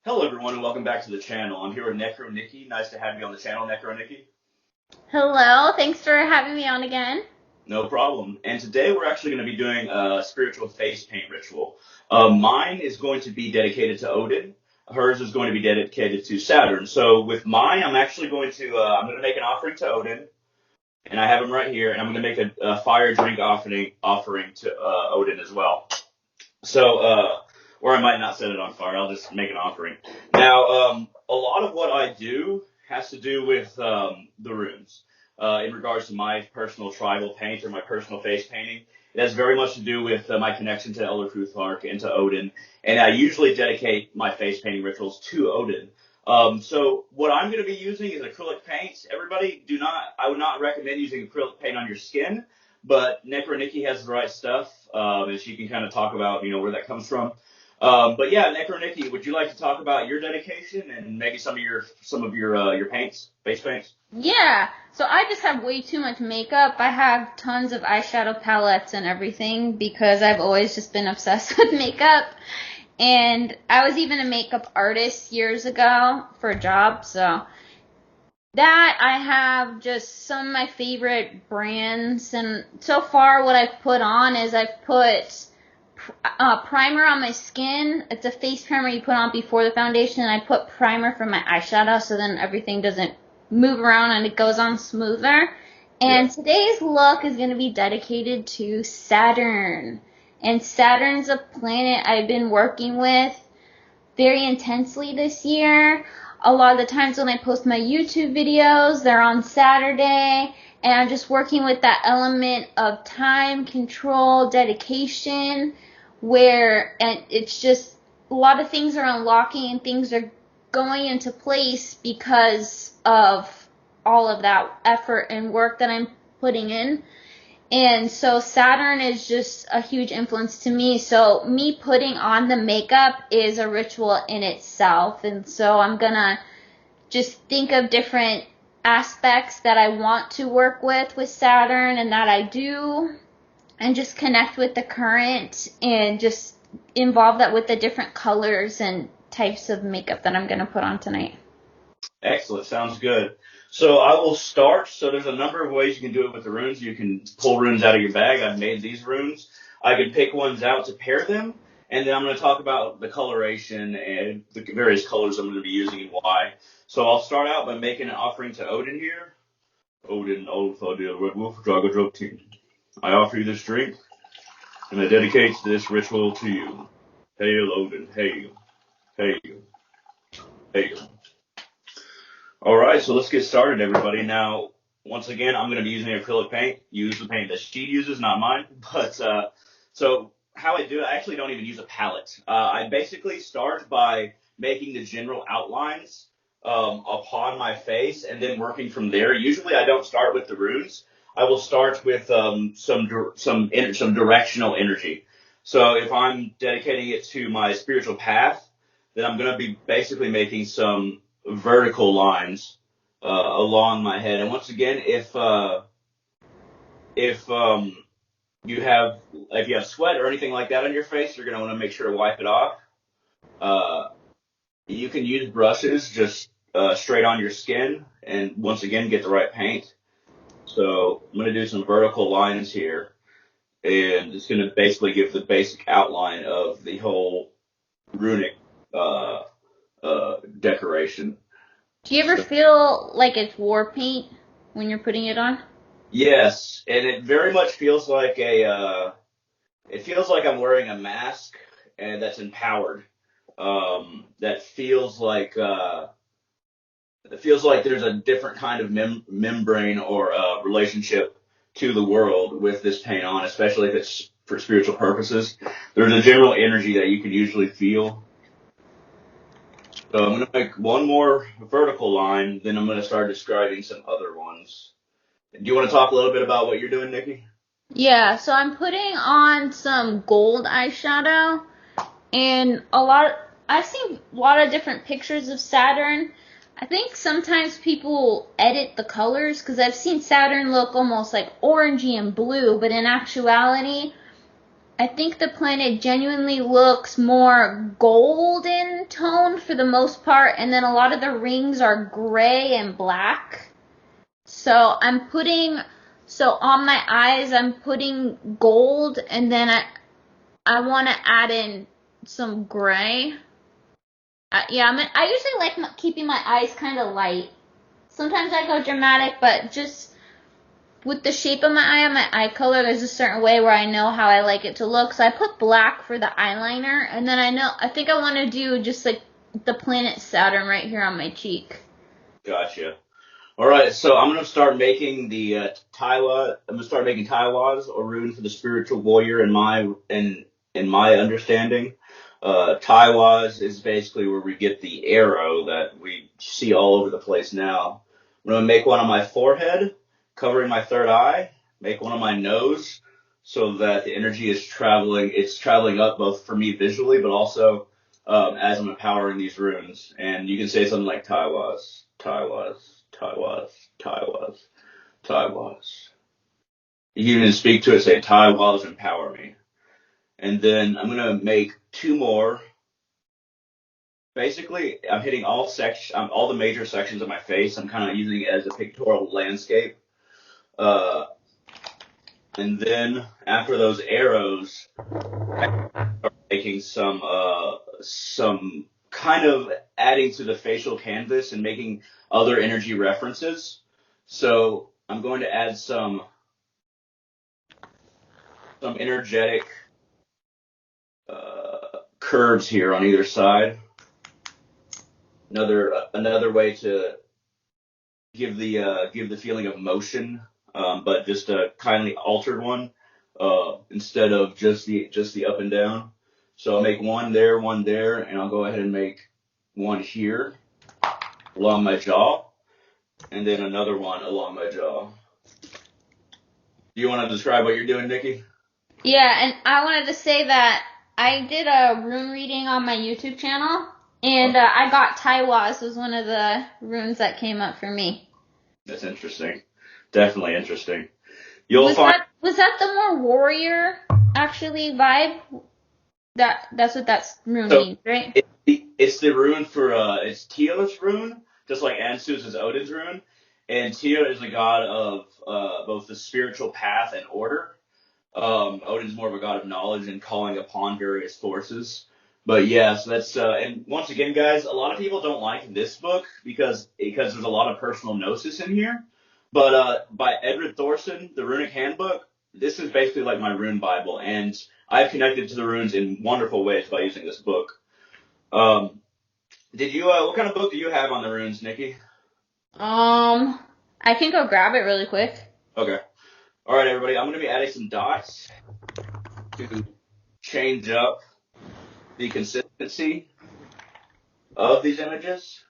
Hello everyone and welcome back to the channel. I'm here with Necro Nicki. Nice to have you on the channel, Necro Nicki. Hello, thanks for having me on again. No problem. And today we're actually going to be doing a spiritual face paint ritual. Mine is going to be dedicated to Odin. Hers is going to be dedicated to Saturn. So with mine, I'm actually going to make an offering to Odin, and I have him right here, and I'm going to make a fire drink offering to Odin as well. So, or I might not set it on fire. I'll just make an offering. Now, a lot of what I do has to do with the runes. In regards to my personal tribal paint or my personal face painting, it has very much to do with my connection to Elder Futhark and to Odin. And I usually dedicate my face painting rituals to Odin. So what I'm going to be using is acrylic paint. Everybody, I would not recommend using acrylic paint on your skin. But Necro Nicki has the right stuff, and she can kind of talk about, where that comes from. But yeah, Necro Nicki, would you like to talk about your dedication and maybe some of your paints, face paints? Yeah, so I just have way too much makeup. I have tons of eyeshadow palettes and everything because I've always just been obsessed with makeup. And I was even a makeup artist years ago for a job, so that I have just some of my favorite brands. And so far what I've put on is I've put primer on my skin. It's a face primer you put on before the foundation, and I put primer for my eyeshadow so then everything doesn't move around and it goes on smoother. And today's look is going to be dedicated to Saturn. And Saturn's a planet I've been working with very intensely this year. A lot of the times when I post my YouTube videos, they're on Saturday, and I'm just working with that element of time, control, dedication, and it's just a lot of things are unlocking and things are going into place because of all of that effort and work that I'm putting in. And so Saturn is just a huge influence to me. So me putting on the makeup is a ritual in itself. And so I'm going to just think of different aspects that I want to work with Saturn and that I do, and just connect with the current and just involve that with the different colors and types of makeup that I'm going to put on tonight. Excellent. Sounds good. So I will start. So there's a number of ways you can do it with the runes. You can pull runes out of your bag. I've made these runes. I can pick ones out to pair them. And then I'm going to talk about the coloration and the various colors I'm going to be using and why. So I'll start out by making an offering to Odin here. Odin, old Thadil, Red Wolf, Drago Drog Team. I offer you this drink, and I dedicate this ritual to you. Hail Odin, hail, hail, hail. All right, so let's get started, everybody. Now, once again, I'm going to be using acrylic paint. Use the paint that she uses, not mine. But so how I do it, I actually don't even use a palette. I basically start by making the general outlines upon my face and then working from there. Usually, I don't start with the runes. I will start with some directional energy. So if I'm dedicating it to my spiritual path, then I'm going to be basically making some vertical lines along my head. And once again, if you have sweat or anything like that on your face, you're going to want to make sure to wipe it off. You can use brushes just straight on your skin, and once again, get the right paint. So I'm going to do some vertical lines here, and it's going to basically give the basic outline of the whole runic decoration. Do you ever feel like it's war paint when you're putting it on? Yes, and it very much feels like it feels like I'm wearing a mask, and that's empowered. That feels like there's a different kind of membrane or relationship to the world with this paint on, especially if it's for spiritual purposes. There's a general energy that you can usually feel. So I'm going to make one more vertical line, then I'm going to start describing some other ones. Do you want to talk a little bit about what you're doing, Nikki? Yeah, so I'm putting on some gold eyeshadow, and I've seen a lot of different pictures of Saturn. I think sometimes people edit the colors because I've seen Saturn look almost like orangey and blue, but in actuality, I think the planet genuinely looks more golden toned for the most part, and then a lot of the rings are gray and black. So on my eyes I'm putting gold, and then I want to add in some gray. I usually like keeping my eyes kind of light. Sometimes I go dramatic, but just with the shape of my eye and my eye color, there's a certain way where I know how I like it to look. So I put black for the eyeliner, and then I think I want to do just like the planet Saturn right here on my cheek. Gotcha. All right, so I'm gonna start making the Taiwa. I'm gonna start making Taiwas, or rune for the spiritual warrior. In my understanding, Taiwas is basically where we get the arrow that we see all over the place now. I'm gonna make one on my forehead, covering my third eye. Make one on my nose, so that the energy is traveling. It's traveling up both for me visually, but also as I'm empowering these runes. And you can say something like Taiwas, Taiwas. Taiwas, Taiwas, Taiwas. You can even speak to it, say Taiwas empower me. And then I'm going to make two more. Basically, I'm hitting all the major sections of my face. I'm kind of using it as a pictorial landscape. And then after those arrows, I start making some kind of adding to the facial canvas and making other energy references. So I'm going to add some energetic curves here on either side. Another way to give the feeling of motion, but just a kindly altered one instead of just the up and down. So I'll make one there, and I'll go ahead and make one here along my jaw, and then another one along my jaw. Do you want to describe what you're doing, Nikki? Yeah, and I wanted to say that I did a rune reading on my YouTube channel, and I got Taiwas was one of the runes that came up for me. That's interesting. Definitely interesting. Was that the more warrior actually vibe? That's what that rune means, right? It's the rune for it's Tia's rune, just like Ansu's is Odin's rune, and Tia is the god of both the spiritual path and order. Odin's more of a god of knowledge and calling upon various forces. But yes, that's and once again, guys, a lot of people don't like this book because there's a lot of personal gnosis in here. But by Edred Thorson, the Runic Handbook, this is basically like my rune Bible, and I've connected to the runes in wonderful ways by using this book. Did you? What kind of book do you have on the runes, Nikki? I can go grab it really quick. Okay. All right, everybody. I'm going to be adding some dots to change up the consistency of these images,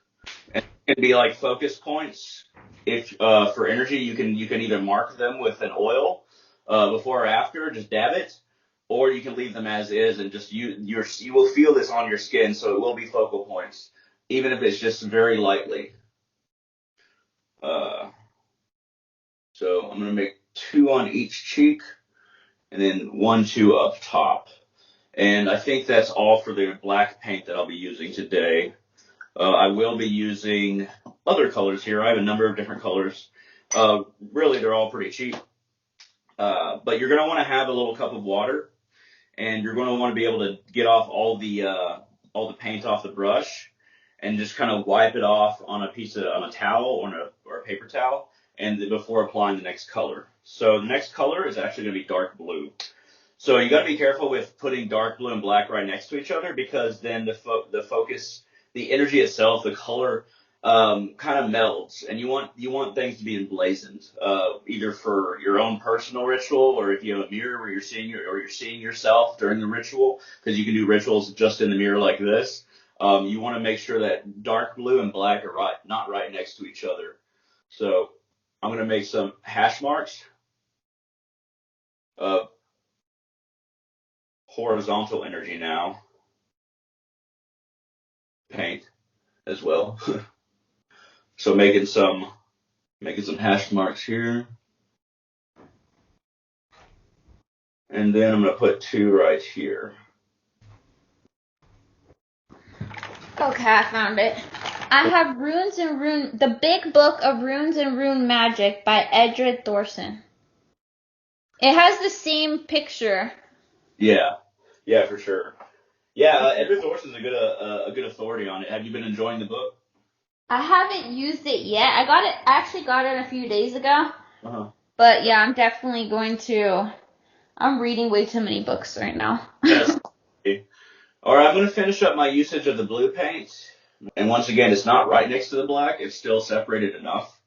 and it can be like focus points. If for energy, you can either mark them with an oil before or after, just dab it, or you can leave them as is and just you will feel this on your skin, so it will be focal points, even if it's just very lightly. So I'm gonna make 2 on each cheek, and then 1, 2 up top. And I think that's all for the black paint that I'll be using today. I will be using other colors here. I have a number of different colors. Really, they're all pretty cheap. But you're going to want to have a little cup of water, and you're going to want to be able to get off all the paint off the brush, and just kind of wipe it off on a towel or a paper towel, and before applying the next color. So the next color is actually going to be dark blue. So you got to be careful with putting dark blue and black right next to each other, because then the focus, the energy itself, the color kind of melds, and you want things to be emblazoned, either for your own personal ritual, or if you have a mirror where you're seeing yourself during the ritual, because you can do rituals just in the mirror like this. You want to make sure that dark blue and black are not right next to each other. So I'm going to make some hash marks of horizontal energy now. Paint as well. So making some hash marks here. And then I'm going to put 2 right here. Okay, I found it. I have the Big Book of Runes and Rune Magic by Edred Thorson. It has the same picture. Yeah, for sure. Yeah, Edward Thorson's a good authority on it. Have you been enjoying the book? I haven't used it yet. I actually got it a few days ago. Uh-huh. But yeah, I'm definitely going to. I'm reading way too many books right now. Yes. All right, I'm going to finish up my usage of the blue paint. And once again, it's not right next to the black. It's still separated enough.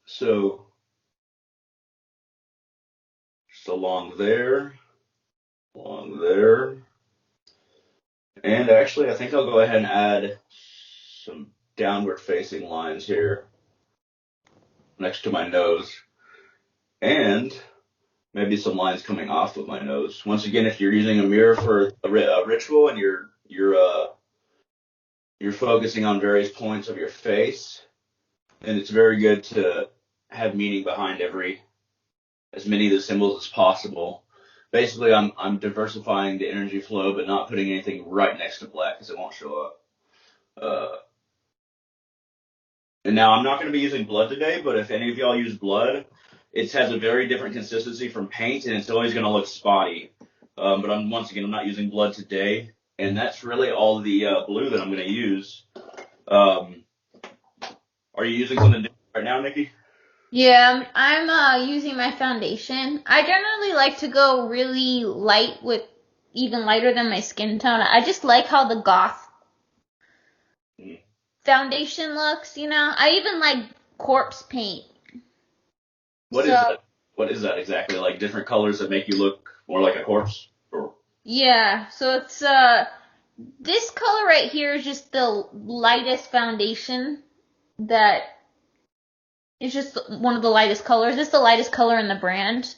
So just along there. And actually, I think I'll go ahead and add some downward facing lines here next to my nose. And maybe some lines coming off of my nose. Once again, if you're using a mirror for a ritual and you're focusing on various points of your face, then it's very good to have meaning behind as many of the symbols as possible. Basically, I'm diversifying the energy flow, but not putting anything right next to black because it won't show up. And now I'm not going to be using blood today, but if any of y'all use blood, it has a very different consistency from paint, and it's always going to look spotty. But once again, I'm not using blood today, and that's really all the blue that I'm going to use. Are you using something different right now, Nikki? Yeah, I'm using my foundation. I generally like to go really light with even lighter than my skin tone. I just like how the goth foundation looks, you know? I even like corpse paint. What is that? What is that exactly? Like different colors that make you look more like a corpse? Or... Yeah, so it's this color right here is just the lightest foundation that it's just one of the lightest colors. It's the lightest color in the brand.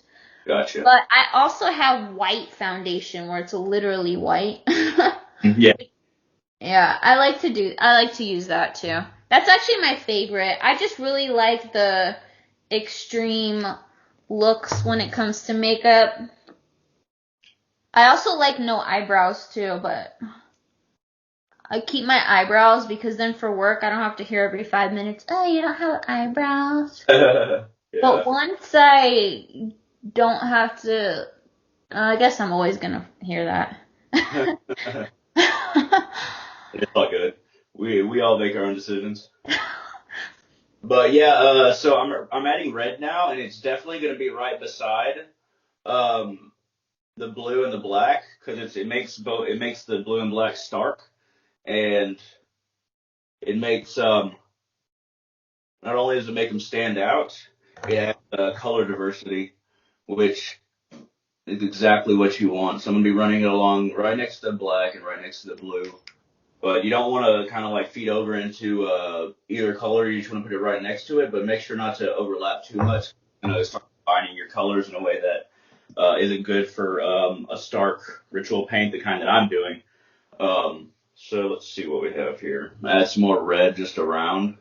Gotcha. But I also have white foundation where it's literally white. Yeah. Yeah, I like to use that too. That's actually my favorite. I just really like the extreme looks when it comes to makeup. I also like no eyebrows too, but I keep my eyebrows because then for work I don't have to hear every 5 minutes, oh, you don't have eyebrows. Yeah. But once I don't have to, I guess I'm always going to hear that. It's all good. We all make our own decisions. But yeah, so I'm adding red now, and it's definitely going to be right beside the blue and the black because it makes the blue and black stark, and it makes not only does it make them stand out, it has color diversity, which is exactly what you want. So I'm gonna be running it along right next to the black and right next to the blue. But you don't want to kind of like feed over into either color. You just want to put it right next to it, but make sure not to overlap too much. Start combining your colors in a way that isn't good for a stark ritual paint, the kind that I'm doing. So let's see what we have here. Add some more red just around.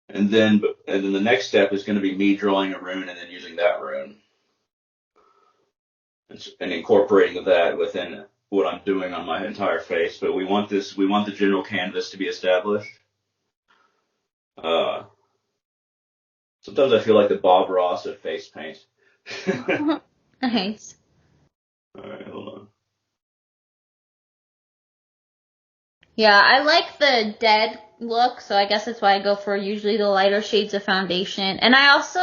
And then the next step is going to be me drawing a rune and then using that rune. And incorporating that within what I'm doing on my entire face, but we want the general canvas to be established. Sometimes I feel like the Bob Ross of face paint. Nice. Alright, hold on. Yeah, I like the dead look, so I guess that's why I go for usually the lighter shades of foundation. And I also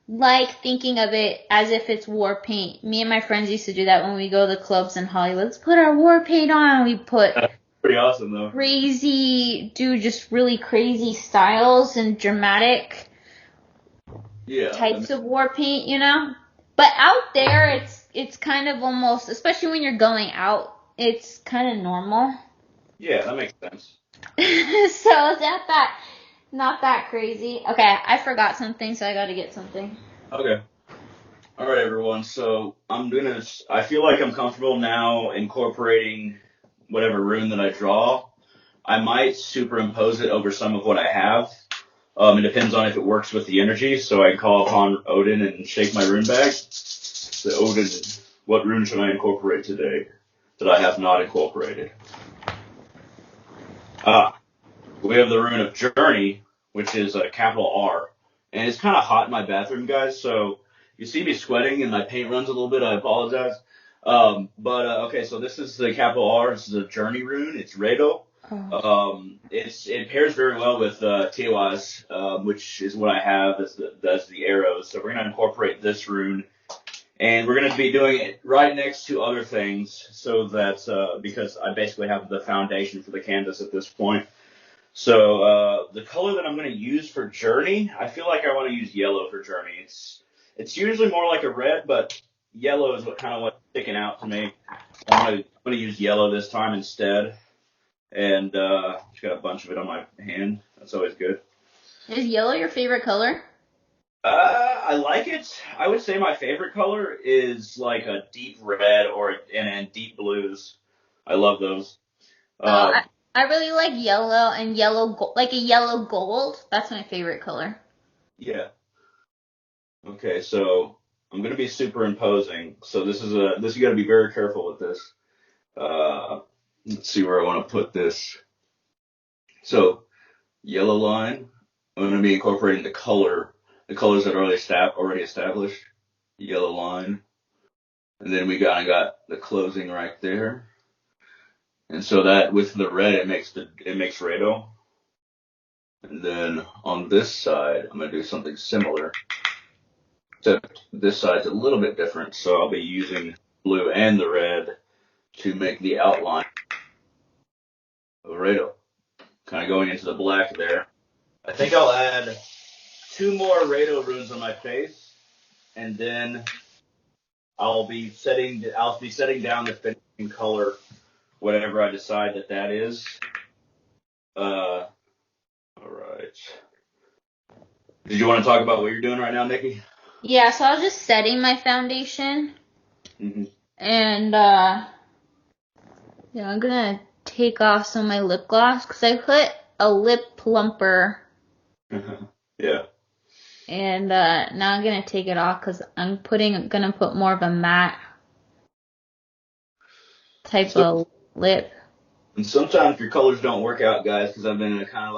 like thinking of it as if it's war paint. Me and my friends used to do that when we go to the clubs in Hollywood. Let's put our war paint on. We put pretty awesome though. Just really crazy styles and dramatic types of war paint, you know? But out there, it's kind of almost, especially when you're going out, it's kind of normal. Yeah, that makes sense. So it's not that crazy. Okay, I forgot something, so I gotta get something. Okay. All right, everyone. So I feel like I'm comfortable now incorporating whatever rune that I draw. I might superimpose it over some of what I have. It depends on if it works with the energy. So I call upon Odin and shake my rune bag. So Odin, what rune should I incorporate today that I have not incorporated? We have the rune of Journey, which is a capital R. And it's kind of hot in my bathroom, guys, so you see me sweating and my paint runs a little bit. I apologize. Okay, so this is the capital R. This is a Journey rune. It's Rado. It pairs very well with TOS, which is what I have as the arrows. So we're going to incorporate this rune. And we're going to be doing it right next to other things so that, because I basically have the foundation for the canvas at this point. So the color that I'm going to use for Journey, I feel like I want to use yellow for Journey. It's usually more like a red, but yellow is what's sticking out to me. I'm going to use yellow this time instead. And just got a bunch of it on my hand. That's always good. Is yellow your favorite color? I like it. I would say my favorite color is like a deep red and deep blues. I love those. I really like yellow and like a yellow gold. That's my favorite color. Yeah. Okay, so I'm gonna be superimposing. So you got to be very careful with this. Let's see where I want to put this. So yellow line. I'm gonna be incorporating the colors that are already established. Yellow line, and then we got the closing right there. And so that with the red, it makes Rado. And then on this side, I'm going to do something similar. Except this side's a little bit different, so I'll be using blue and the red to make the outline of Rado. Kind of going into the black there. I think I'll add 2 more Rado runes on my face, and then I'll be setting down the finishing color, whatever I decide that is. All right. Did you want to talk about what you're doing right now, Nikki? Yeah, so I was just setting my foundation. Mm-hmm. And, I'm gonna take off some of my lip gloss, because I put a lip plumper. Yeah. And, now I'm gonna take it off, because I'm gonna put more of a matte type of lip. And sometimes your colors don't work out, guys, because I've been kind of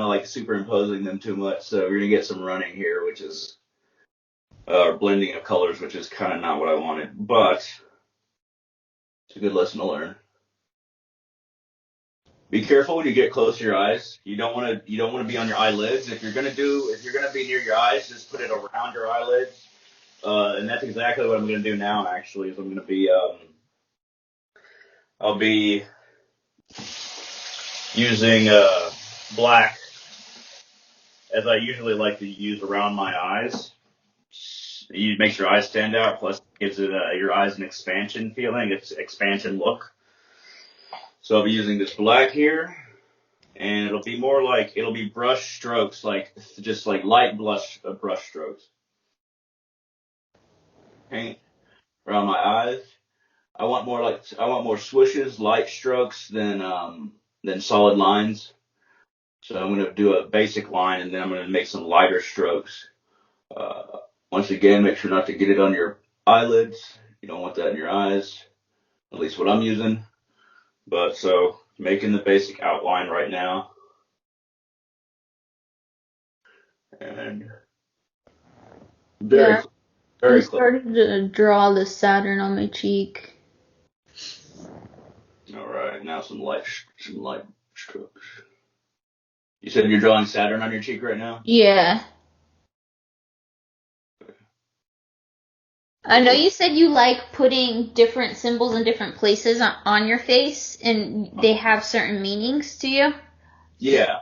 like superimposing them too much. So we're gonna get some running here, which is blending of colors, which is kind of not what I wanted, but it's a good lesson to learn. Be careful when you get close to your eyes. You don't want to be on your eyelids. If you're gonna be near your eyes, just put it around your eyelids. And that's exactly what I'm gonna do now. Actually, is I'll be using black, as I usually like to use around my eyes. It makes your eyes stand out, plus it gives your eyes an expansion feeling, it's expansion look. So I'll be using this black here, and it'll be brush strokes, just like light brush strokes. Paint around my eyes. I want more swooshes, light strokes than solid lines. So I'm going to do a basic line, and then I'm going to make some lighter strokes. Once again, make sure not to get it on your eyelids. You don't want that in your eyes, at least what I'm using. But so making the basic outline right now. And very I started to draw the Saturn on my cheek. All right, now some light strokes. You said you're drawing Saturn on your cheek right now? Yeah. I know you said you like putting different symbols in different places on your face, and they have certain meanings to you. Yeah.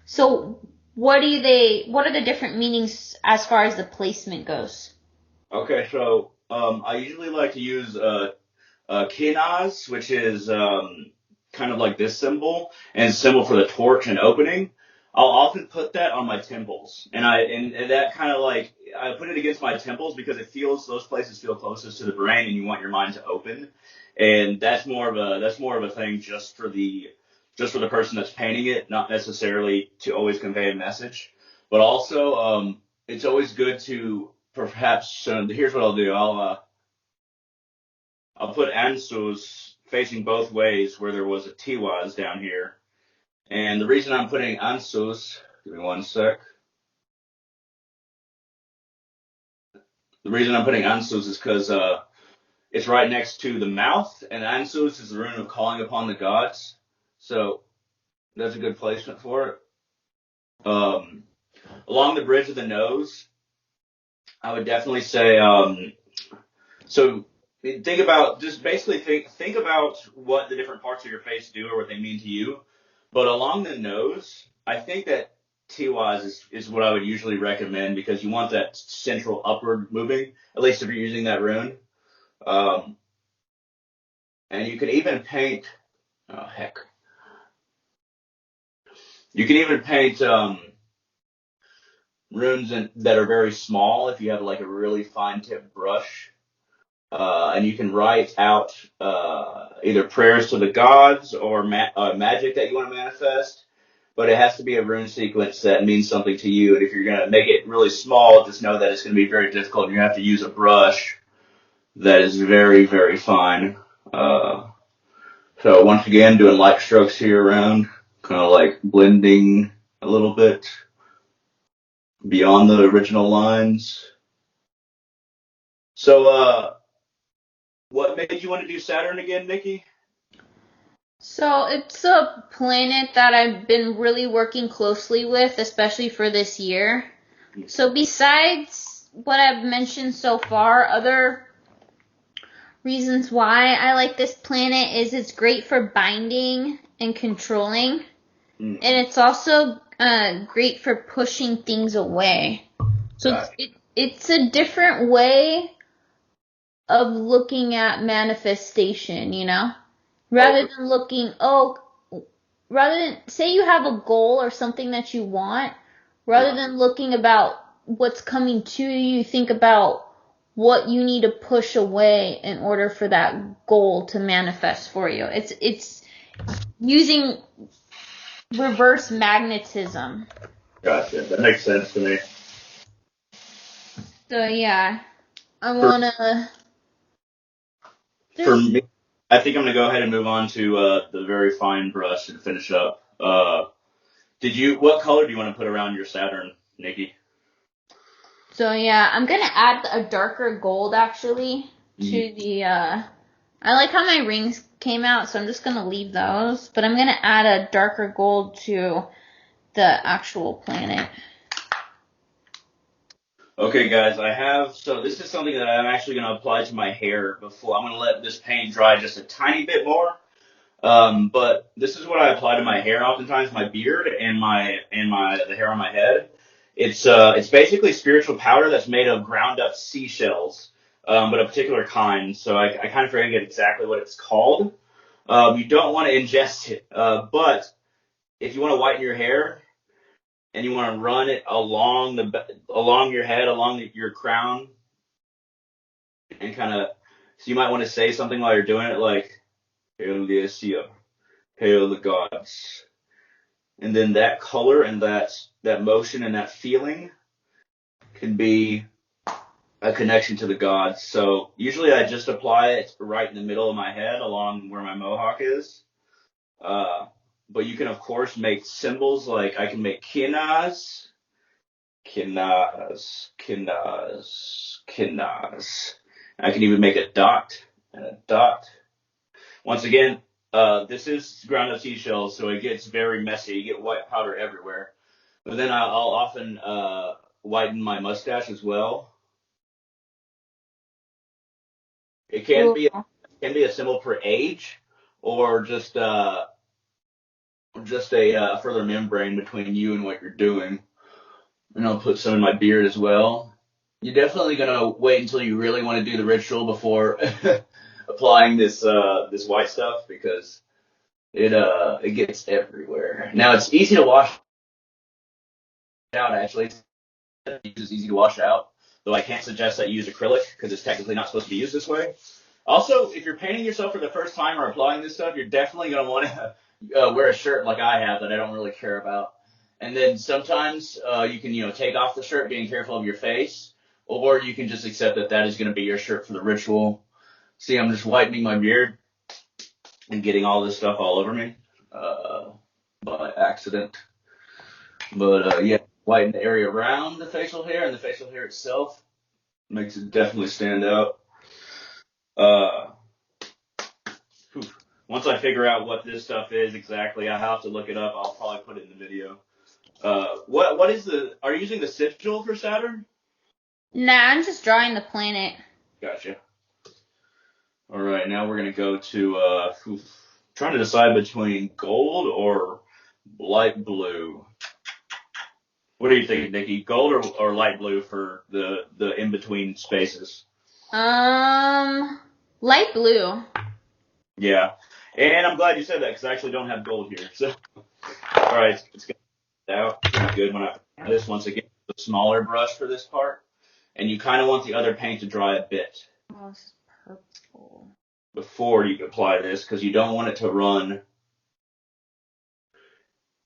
So what are the different meanings as far as the placement goes? Okay, so I usually like to use kinaz, which is kind of like this symbol, and symbol for the torch and opening. I'll often put that on my temples, and that kind of like I put it against my temples because those places feel closest to the brain, and you want your mind to open, and that's more of a thing just for the just for the person that's painting it, not necessarily to always convey a message. But also, it's always good to perhaps. Here's what I'll do. I'll put ansus facing both ways where there was a tiwaz down here. And the reason I'm putting ansus, give me one sec. The reason I'm putting ansus is because it's right next to the mouth, and ansus is the rune of calling upon the gods. So that's a good placement for it. Along the bridge of the nose, I would definitely say, so think about, just basically think about what the different parts of your face do or what they mean to you. But along the nose, I think that T-wise is what I would usually recommend because you want that central upward moving, at least if you're using that rune. And you can even paint, oh heck. You can even paint runes that are very small if you have like a really fine tip brush. And you can write out either prayers to the gods or magic that you want to manifest. But it has to be a rune sequence that means something to you. And if you're going to make it really small, just know that it's going to be very difficult. And you have to use a brush that is very, very fine. So once again, doing light strokes here around, kind of like blending a little bit beyond the original lines. So, what made you want to do Saturn again, Nikki? So it's a planet that I've been really working closely with, especially for this year. So besides what I've mentioned so far, other reasons why I like this planet is it's great for binding and controlling. And it's also great for pushing things away. So it's a different way of looking at manifestation, you know? Rather than say you have a goal or something that you want, rather than looking about what's coming to you, think about what you need to push away in order for that goal to manifest for you. It's using reverse magnetism. Gotcha. That makes sense to me. So yeah, I wanna. For me, I think I'm gonna go ahead and move on to the very fine brush and finish up. What color do you want to put around your Saturn, Nikki? So yeah, I'm gonna add a darker gold actually to the. I like how my rings came out, so I'm just gonna leave those. But I'm gonna add a darker gold to the actual planet. Okay, guys, so this is something that I'm actually going to apply to my hair before. I'm going to let this paint dry just a tiny bit more. But this is what I apply to my hair oftentimes, my beard and the hair on my head. It's basically spiritual powder that's made of ground up seashells, but a particular kind. So I kind of forget exactly what it's called. You don't want to ingest it, but if you want to whiten your hair, and you want to run it along your head, along your crown, and kind of, so you might want to say something while you're doing it, like, Hail the Asia, hail the gods. And then that color and that motion and that feeling can be a connection to the gods. So usually I just apply it right in the middle of my head along where my mohawk is. But you can, of course, make symbols like I can make kinas. I can even make a dot and a dot. Once again, this is ground up seashells, so it gets very messy. You get white powder everywhere. But then I'll often whiten my mustache as well. It can be a symbol for age, or just a further membrane between you and what you're doing. And I'll put some in my beard as well. You're definitely gonna wait until you really want to do the ritual before applying this white stuff because it gets everywhere. Now it's easy to wash out actually. It's easy to wash out, though I can't suggest that you use acrylic because it's technically not supposed to be used this way. Also, if you're painting yourself for the first time or applying this stuff, you're definitely going to want to wear a shirt like I have that I don't really care about. And then sometimes you can, take off the shirt, being careful of your face, or you can just accept that that is going to be your shirt for the ritual. See, I'm just whitening my beard and getting all this stuff all over me by accident. But yeah, whiten the area around the facial hair, and the facial hair itself makes it definitely stand out. Uh, Once I figure out what this stuff is exactly, I have to look it up. I'll probably put it in the video. What is are you using the sigil for Saturn? Nah, I'm just drawing the planet. Gotcha. All right, now we're gonna go to trying to decide between gold or light blue. What do you think, Nikki? Gold or light blue for the in between spaces? Light blue. Yeah, and I'm glad you said that because I actually don't have gold here. So, all right, it's out pretty good when I this once again the smaller brush for this part, and you kind of want the other paint to dry a bit. Oh, this is purple. Before you apply this because you don't want it to run.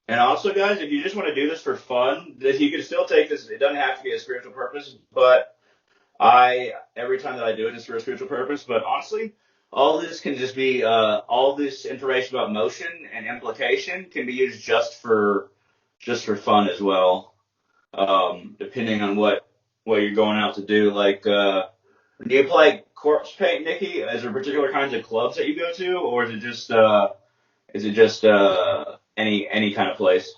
And also, guys, if you just want to do this for fun, you can still take this. It doesn't have to be a spiritual purpose, but every time that I do it, it's for a spiritual purpose. But honestly, all this can just be all this information about motion and implication can be used just for fun as well, depending on what you're going out to do. Like, do you play corpse paint, Nikki? Is there particular kinds of clubs that you go to, or is it just any kind of place?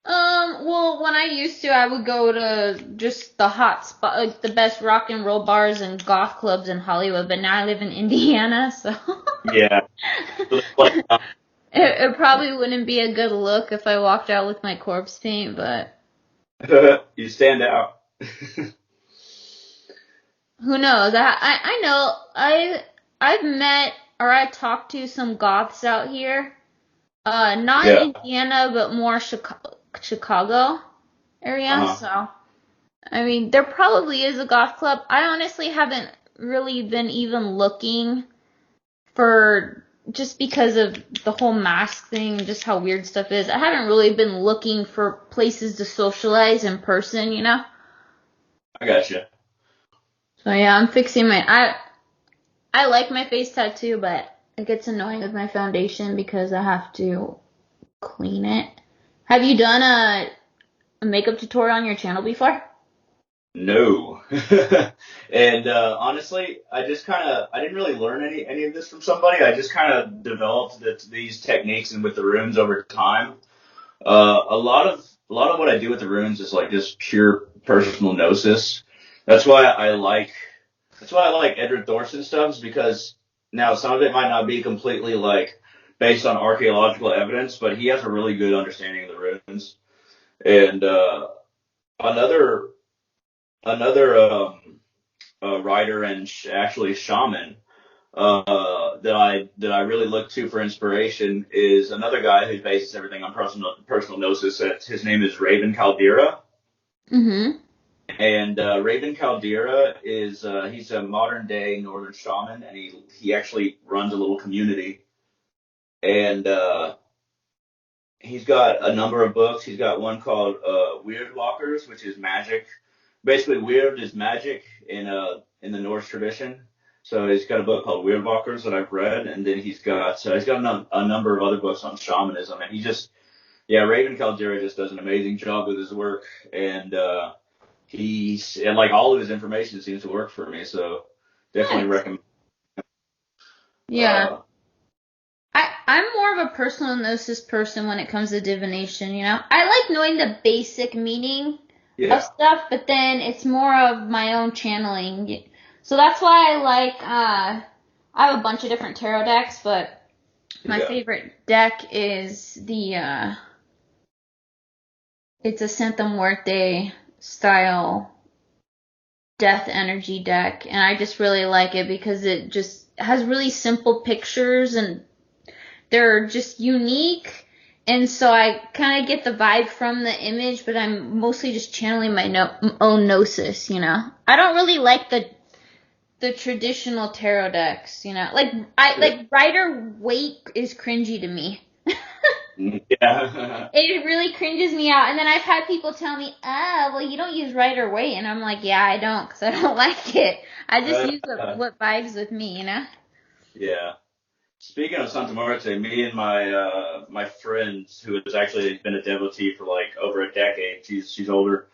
Well, when I used to, I would go to just the hot spot, like the best rock and roll bars and goth clubs in Hollywood, but now I live in Indiana, so. Yeah. It probably wouldn't be a good look if I walked out with my corpse paint, but. You stand out. Who knows? I know I've met or I talked to some goths out here. Not in Indiana, but more Chicago area. Uh-huh. So, I mean, there probably is a goth club. I honestly haven't really been even looking for, just because of the whole mask thing and just how weird stuff is. I haven't really been looking for places to socialize in person, you know? I gotcha. So yeah, I'm fixing I like my face tattoo, but it gets annoying with my foundation because I have to clean it. Have you done a makeup tutorial on your channel before? No. And honestly, I didn't really learn any of this from somebody. I just kind of developed these techniques and with the runes over time. A lot of what I do with the runes is like just pure personal gnosis. That's why I like Edward Thorson stuff, because now some of it might not be completely like based on archaeological evidence, but he has a really good understanding of the runes. And another writer and actually shaman that I really look to for inspiration is another guy who bases everything on personal gnosis. His name is Raven Caldera. Mm-hmm. And Raven Caldera is he's a modern day northern shaman, and he actually runs a little community. And he's got a number of books. He's got one called Weird Walkers, which is magic. Basically, weird is magic in the Norse tradition. So he's got a book called Weird Walkers that I've read, and then he's got a number of other books on shamanism. And Raven Caldera just does an amazing job with his work, and like all of his information seems to work for me. So definitely recommend. Yeah. I'm more of a personal gnosis person when it comes to divination, you know? I like knowing the basic meaning of stuff, but then it's more of my own channeling. So that's why I have a bunch of different tarot decks, but my favorite deck is it's a Santa Muerte style death energy deck, and I just really like it because it just has really simple pictures and they're just unique, and so I kind of get the vibe from the image, but I'm mostly just channeling my own gnosis, you know? I don't really like the the traditional tarot decks, you know. Like Yeah. Rider Waite is cringy to me. Yeah. It really cringes me out. And then I've had people tell me, well, you don't use Rider Waite. And I'm like, yeah, I don't, because I don't like it. I just use what vibes with me, you know? Yeah. Speaking of Santa Muerte, me and my friend who has actually been a devotee for like over a decade. She's older,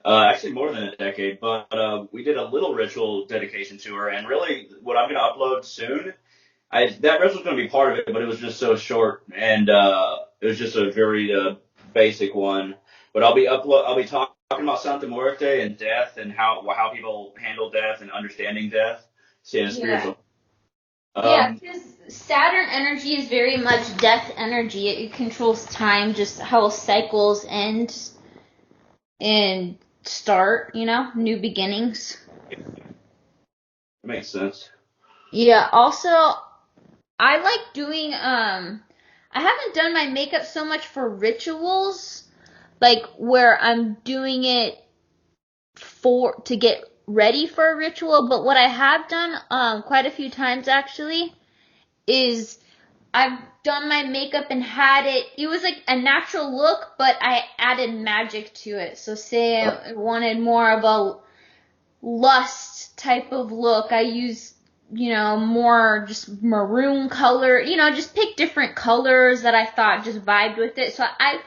actually more than a decade. But we did a little ritual dedication to her, and really, what I'm gonna upload soon. That ritual's gonna be part of it, but it was just so short, and it was just a very basic one. But I'll be talking about Santa Muerte and death and how people handle death and understanding death, seeing a Yeah. spiritual. Yeah, because Saturn energy is very much death energy. It controls time, just how cycles end and start, you know, new beginnings. Makes sense. Yeah, also, I like doing, I haven't done my makeup so much for rituals, like where I'm doing it to get ready for a ritual, but what I have done, quite a few times actually, is I've done my makeup and had it was like a natural look, but I added magic to it. So say I wanted more of a lust type of look, I use, you know, more just maroon color, you know, just pick different colors that I thought just vibed with it. So I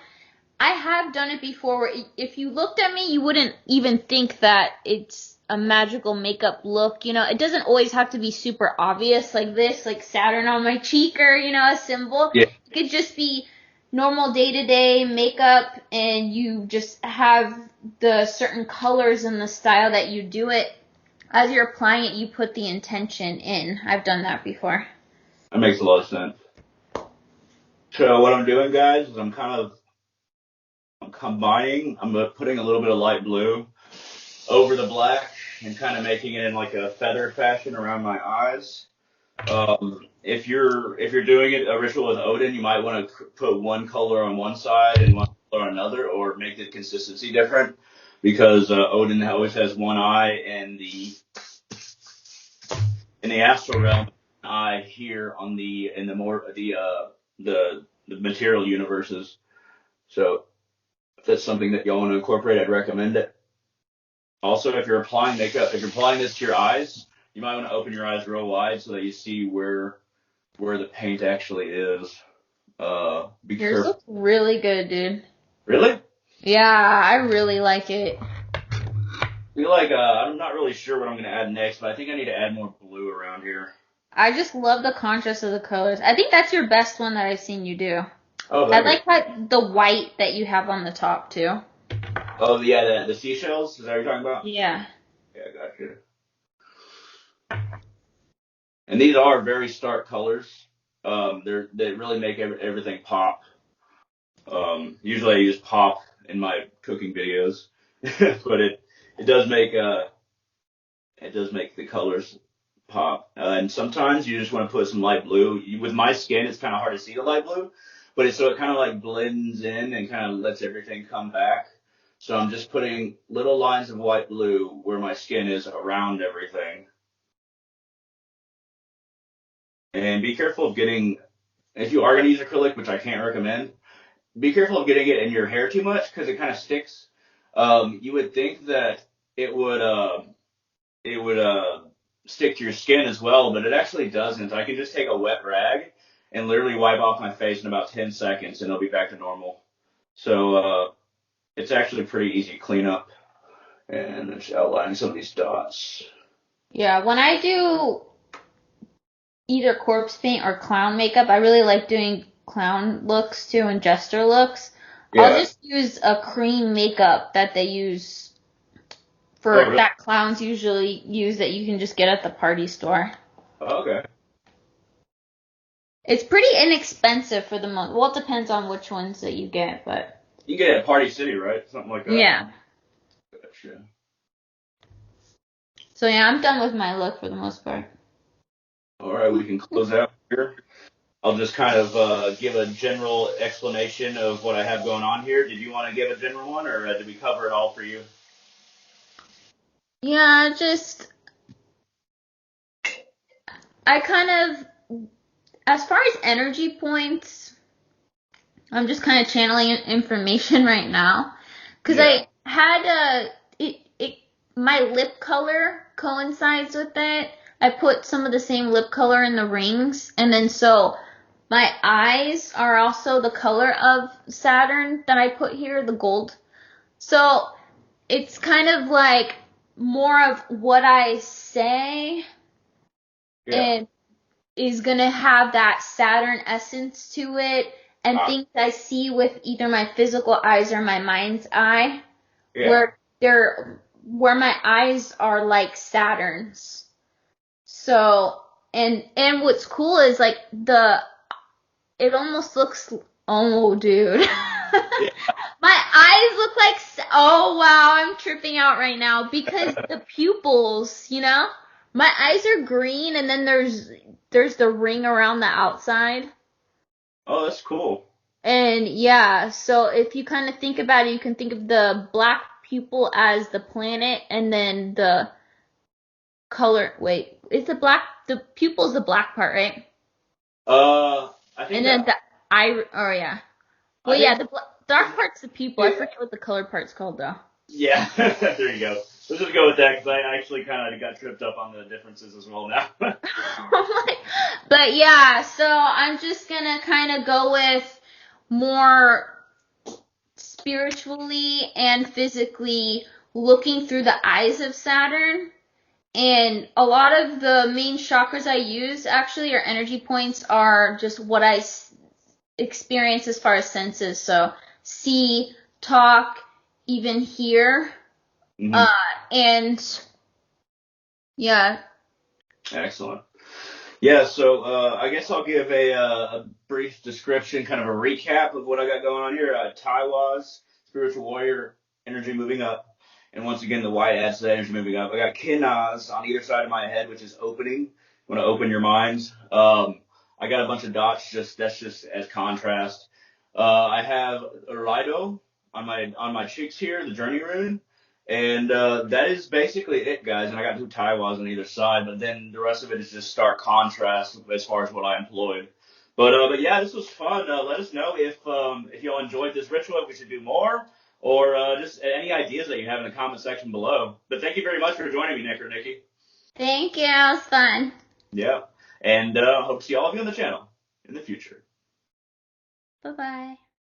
have done it before where if you looked at me, you wouldn't even think that it's a magical makeup look. You know, it doesn't always have to be super obvious like this, like Saturn on my cheek or, you know, a symbol. Yeah. It could just be normal day-to-day makeup and you just have the certain colors and the style that you do it. As you're applying it, you put the intention in. I've done that before. That makes a lot of sense. So what I'm doing, guys, is I'm combining. I'm putting a little bit of light blue over the black and kind of making it in like a feather fashion around my eyes. If you're doing it a ritual with Odin, you might want to put one color on one side and one color on another, or make the consistency different, because Odin always has one eye in the astral realm, eye here on in the more the material universes. So if that's something that y'all want to incorporate, I'd recommend it. Also, if you're applying makeup, if you're applying this to your eyes, you might want to open your eyes real wide so that you see where the paint actually is. Be Yours careful. looks really good, dude. Really? Yeah, I really like it. I feel like I'm not really sure what I'm going to add next, but I think I need to add more blue around here. I just love the contrast of the colors. I think that's your best one that I've seen you do. Oh, I like the white that you have on the top too. Oh, yeah, the seashells? Is that what you're talking about? Yeah. Yeah, I got you. And these are very stark colors. They really make everything pop. Usually I use pop in my cooking videos, but it does make the colors pop. And sometimes you just want to put some light blue. With my skin, it's kind of hard to see the light blue, but so it kind of like blends in and kind of lets everything come back. So I'm just putting little lines of white blue where my skin is around everything. And be careful of getting, if you are going to use acrylic, which I can't recommend, be careful of getting it in your hair too much because it kind of sticks. You would think that it would stick to your skin as well, but it actually doesn't. I can just take a wet rag and literally wipe off my face in about 10 seconds and it'll be back to normal. So it's actually pretty easy cleanup. And I'm just outlining some of these dots. Yeah, when I do either corpse paint or clown makeup, I really like doing clown looks too and jester looks. Yeah. I'll just use a cream makeup that they use really? that clowns usually use that you can just get at the party store. Oh, okay. It's pretty inexpensive for the most. Well, it depends on which ones that you get, but You get it at Party City, right? Something like that. yeah. Gotcha. So yeah, I'm done with my look for the most part. All right, we can close out here. I'll just kind of give a general explanation of what I have going on here. Did you want to give a general one, or did we cover it all for you? Yeah, just I kind of, as far as energy points, I'm just kind of channeling information right now. Because Yeah. I had my lip color coincides with it. I put some of the same lip color in the rings, and then so my eyes are also the color of Saturn that I put here, the gold. So it's kind of like more of what I say Yeah. and is gonna have that Saturn essence to it, and things I see with either my physical eyes or my mind's eye, Yeah. where my eyes are like Saturn's. So and what's cool is like it almost looks, oh dude. Yeah. My eyes look like, oh wow, I'm tripping out right now because the pupils, my eyes are green and then there's the ring around the outside. Oh, that's cool. And yeah, so if you kind of think about it, you can think of the black pupil as the planet and then the color, wait, is the pupil's the black part, right? I think And then that the eye, oh yeah. I Well, yeah, think the dark part's the pupil. I forget what the color part's called though. yeah. There you go. Let's just go with that because I actually kind of got tripped up on the differences as well now. But yeah, so I'm just gonna kind of go with more spiritually and physically looking through the eyes of Saturn. And a lot of the main chakras I use actually, or energy points, are just what I experience as far as senses. So see, talk, even hear. hmm And yeah. Excellent. Yeah, so I guess I'll give a brief description, kind of a recap of what I got going on here. Taiwas, spiritual warrior, energy moving up. And once again, the white adds to that energy moving up. I got Kinaz on either side of my head, which is opening. You want to open your minds. I got a bunch of dots, that's just as contrast. I have Raido on my cheeks here, the journey rune. And that is basically it, guys. And I got two Taiwas on either side, but then the rest of it is just stark contrast as far as what I employed. But yeah, this was fun. Let us know if y'all enjoyed this ritual, if we should do more, or just any ideas that you have in the comment section below. But thank you very much for joining me, Necro Nicki. Thank you. It was fun. Yeah, and hope to see all of you on the channel in the future. Bye bye.